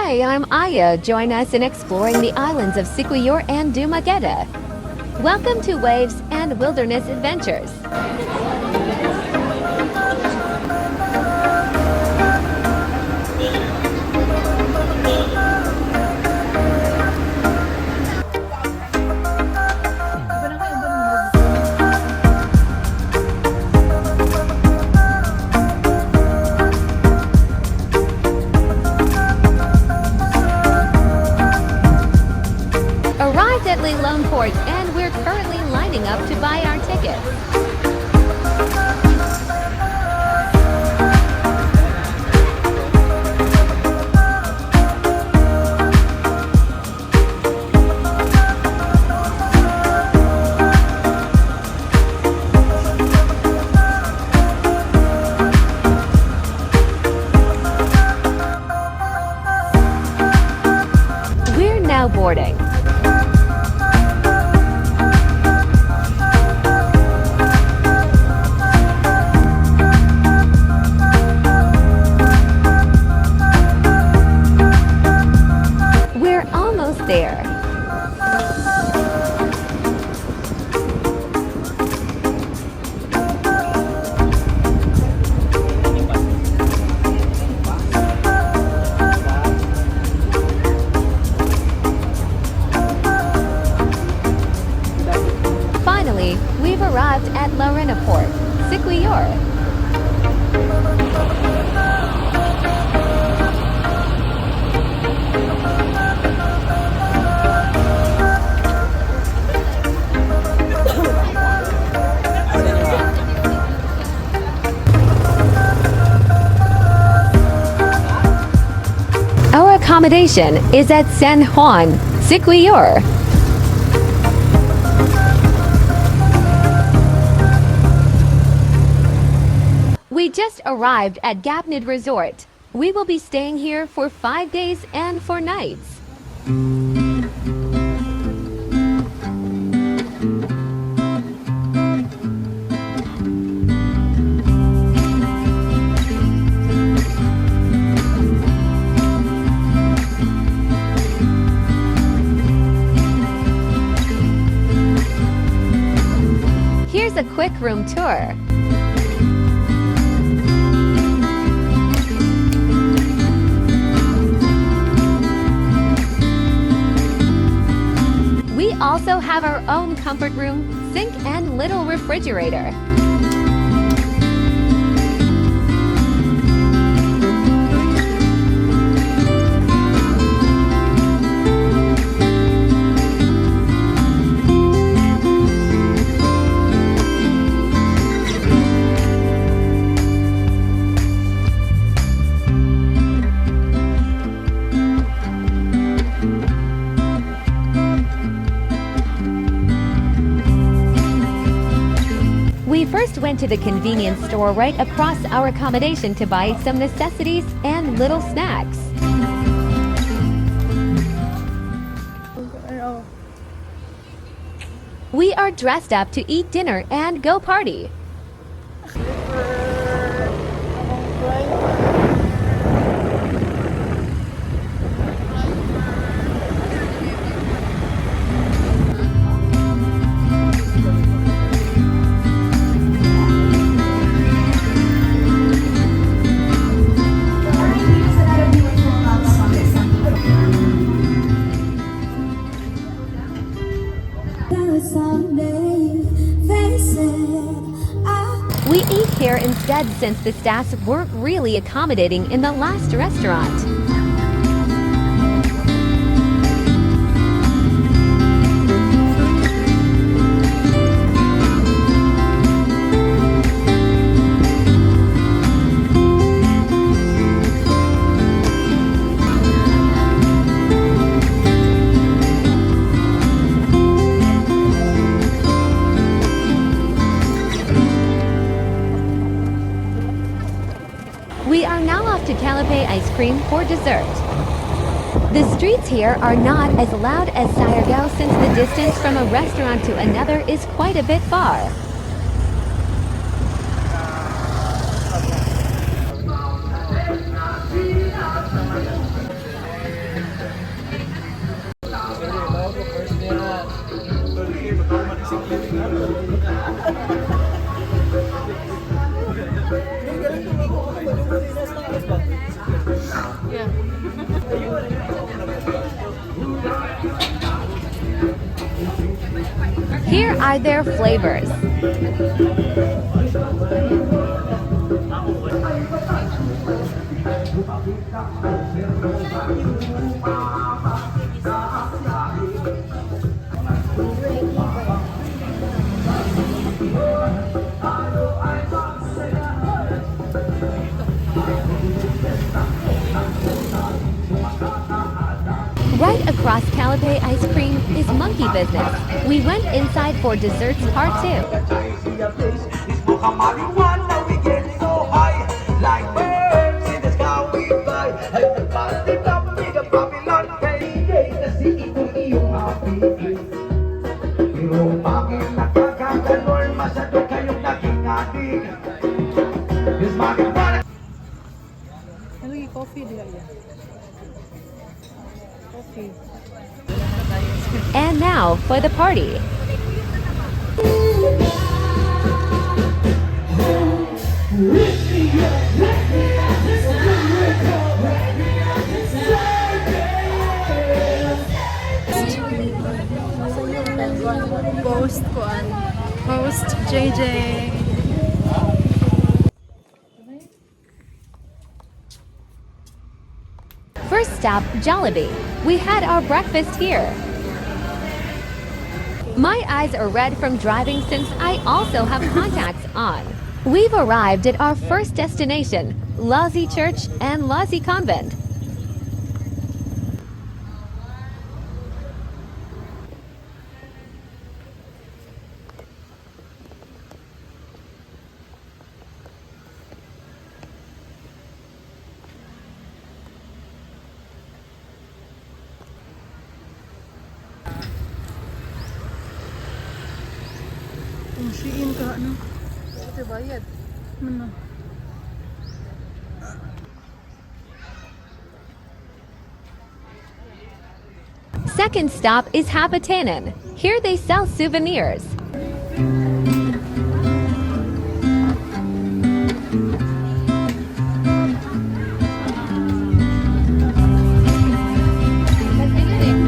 Hi, I'm Aya. Join us in exploring the islands of Siquijor and Dumaguete. Welcome to Waves and Wilderness Adventures. Arrived at Lone Port, and we're currently lining up to buy our tickets. We're now boarding. We're almost there. Finally, we've arrived at Port, Siquijor. Our accommodation is at San Juan, Siquijor. We just arrived at Gapnid Resort. We will be staying here for 5 days and 4 nights. Here's a quick room tour. We also have our own comfort room, sink, and little refrigerator. We first went to the convenience store right across our accommodation to buy some necessities and little snacks. We are dressed up to eat dinner and go party. We eat here instead since the staffs weren't really accommodating in the last restaurant. We are now off to Calape ice cream for dessert. The streets here are not as loud as Siargao since the distance from a restaurant to another is quite a bit far. Here are their flavors. Right across Calipay Ice Cream is Monkey Business. We went inside for desserts part 2. Coffee dia ya. Coffee. And now for the party. Host JJ. First stop, Jollibee. We had our breakfast here. My eyes are red from driving since I also have contacts on. We've arrived at our first destination, Lazi Church and Lazi Convent. Shiin ka ano? Ito bayad. Ano? Second stop is Hapatanan. Here they sell souvenirs.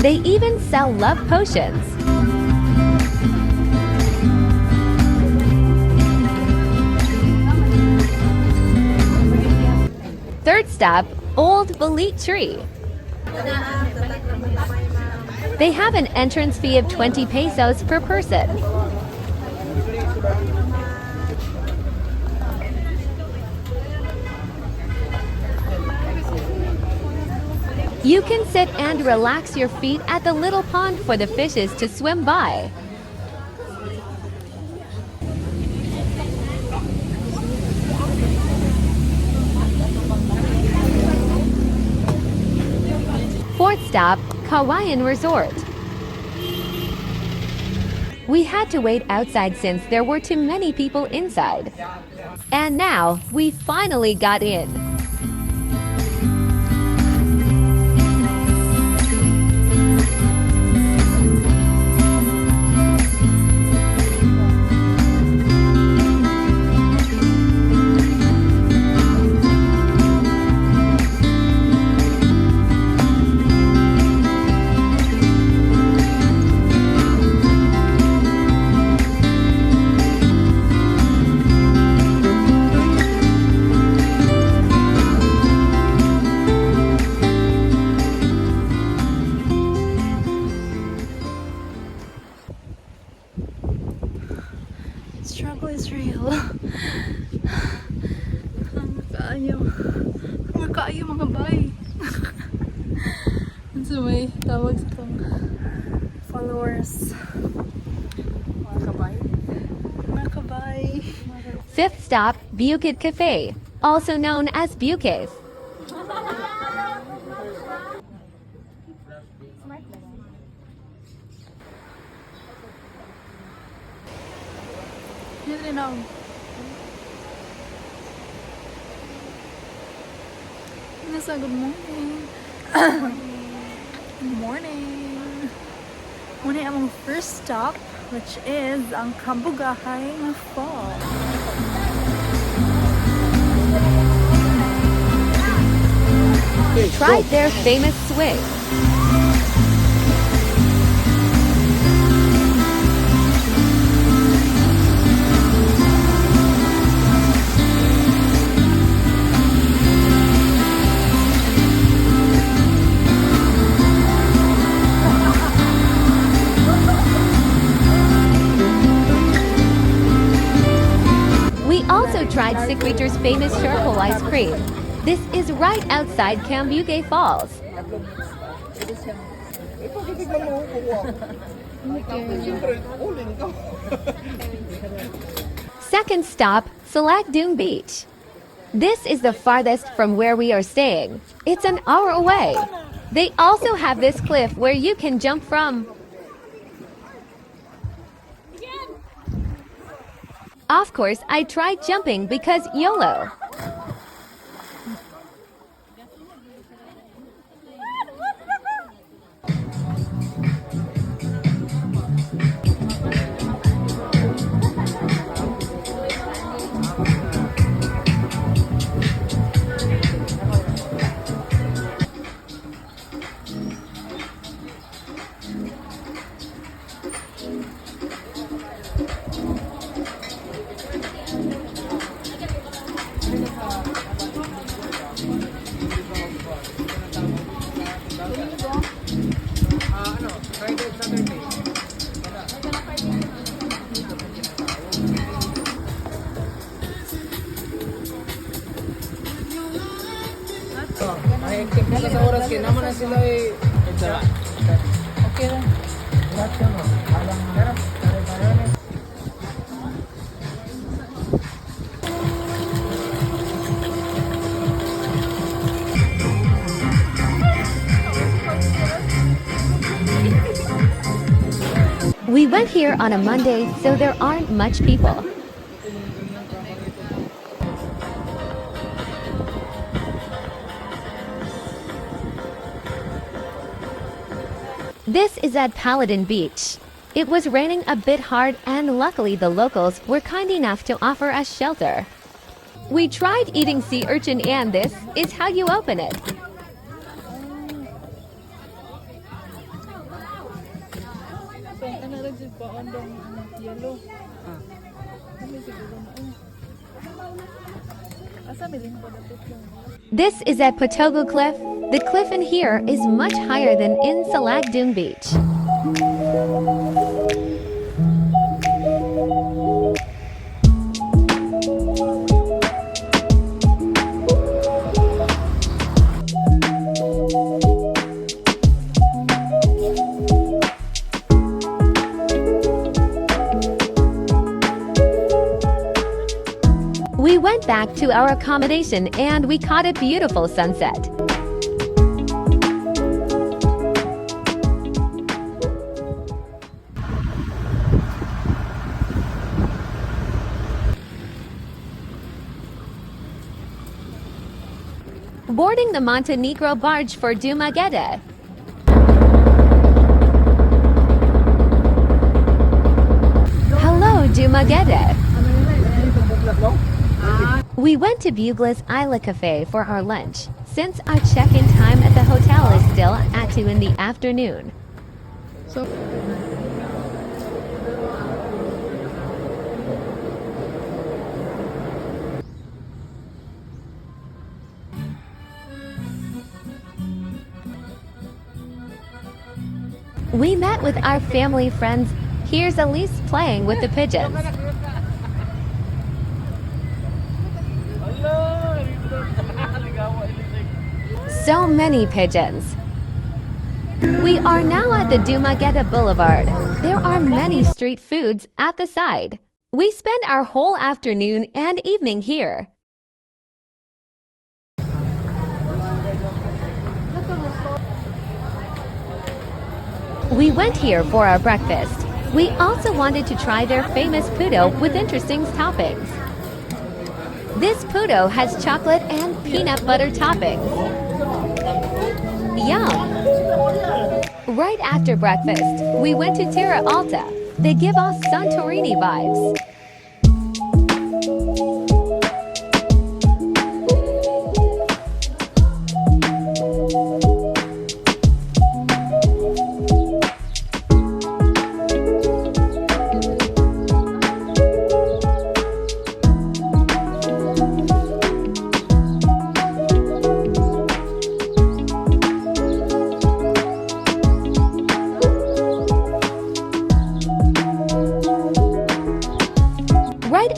They even sell love potions. Third stop, Old Balit Tree. They have an entrance fee of 20 pesos per person. You can sit and relax your feet at the little pond for the fishes to swim by. Fourth stop, Kawayan Resort. We had to wait outside since there were too many people inside. And now, we finally got in. Struggle is real. Magkaayo mga bay. So may tawag sa itong followers. Mga kabay. Mga kabay. Fifth stop, Bukid Cafe, also known as Bucave. Good morning. Good morning. Muna ang first stop, which is ang Kabugahay na Fall. tried their famous swing. We also tried Siquijor's famous charcoal ice cream. This is right outside Cambugue Falls. Second stop, Salakdung Beach. This is the farthest from where we are staying. It's an hour away. They also have this cliff where you can jump from. Of course, I tried jumping because YOLO. Check nila sa oras kaya naman na sila eh. Okay lang. We went here on a Monday, so there aren't much people. This is at Paladin Beach. It was raining a bit hard and luckily the locals were kind enough to offer us shelter. We tried eating sea urchin and this is how you open it. This is at Potogo Cliff. The cliff in here is much higher than in Salakdung Beach. We went back to our accommodation and we caught a beautiful sunset. Boarding the Montenegro barge for Dumaguete. Hello, Dumaguete. We went to Bugla's Isla Cafe for our lunch, since our check-in time at the hotel is still at 2 in the afternoon. We met with our family friends. Here's Elise playing with the pigeons. So many pigeons. We are now at the Dumaguete Boulevard. There are many street foods at the side. We spend our whole afternoon and evening here. We went here for our breakfast. We also wanted to try their famous puto with interesting toppings. This puto has chocolate and peanut butter toppings. Yum! Right after breakfast, we went to Terra Alta. They give off Santorini vibes.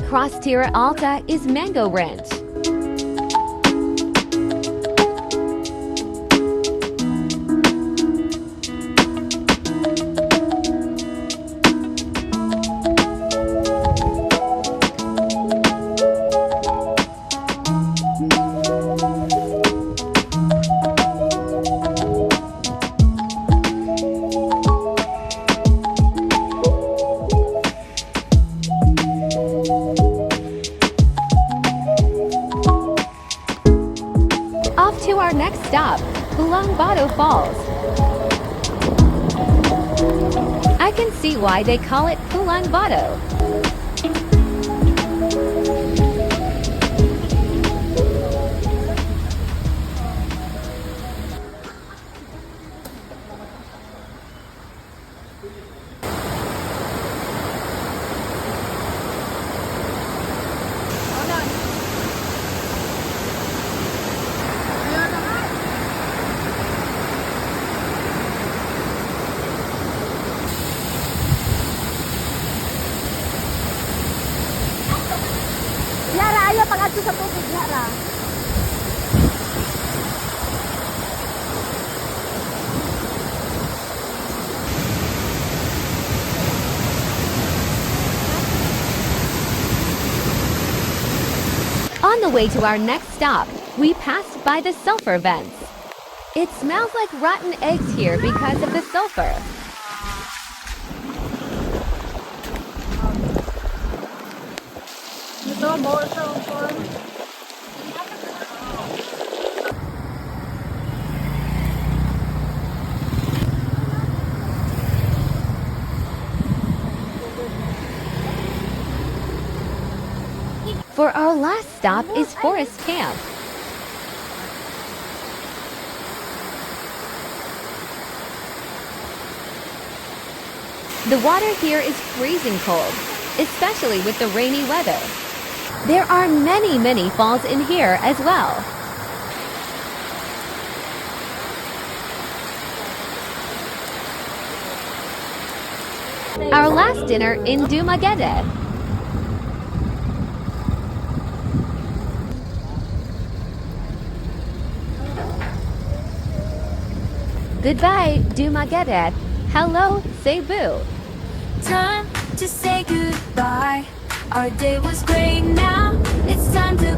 across Tierra Alta is Mango Ranch. Off to our next stop, Ulaanbaatar Falls. I can see why they call it Ulaanbaatar. Yara, ayaw pag-adto sa tubig, Yara. On the way to our next stop, we passed by the sulfur vents. It smells like rotten eggs here because of the sulfur. Ito, more sulfur. For our last stop is Forest Camp. The water here is freezing cold, especially with the rainy weather. There are many falls in here as well. Our last dinner in Dumaguete. Goodbye, Dumaguete. Hello, Cebu. Time to say goodbye. Our day was great now. It's time to